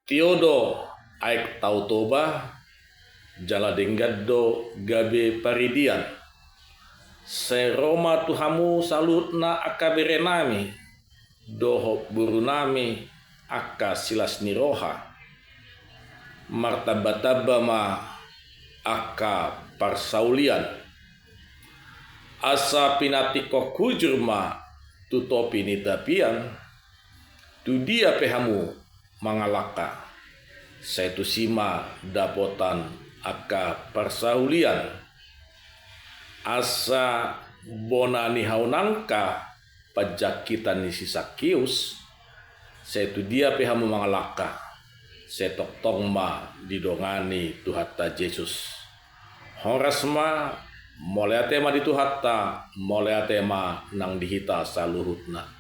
Tiodo aik tau toba jala denggaddo gabe paridian. Se Roma tuhamu salutna aka berenami doho burunami aka silas niroha. Martabataba ma aka parsaulian. Asa pinatiko kujurma tutopi nitapian. Tu dia pehamu mangalaka. Setu sima dapotan aka parsaulian. Asa bonani haunangka pajakitan ni Sakius. Setu dia pehamu mangalaka. Setok tongma didongani Tuhatta Yesus. Horasma moleatema di Tuhatta, moleatema nang dihita saluhutna.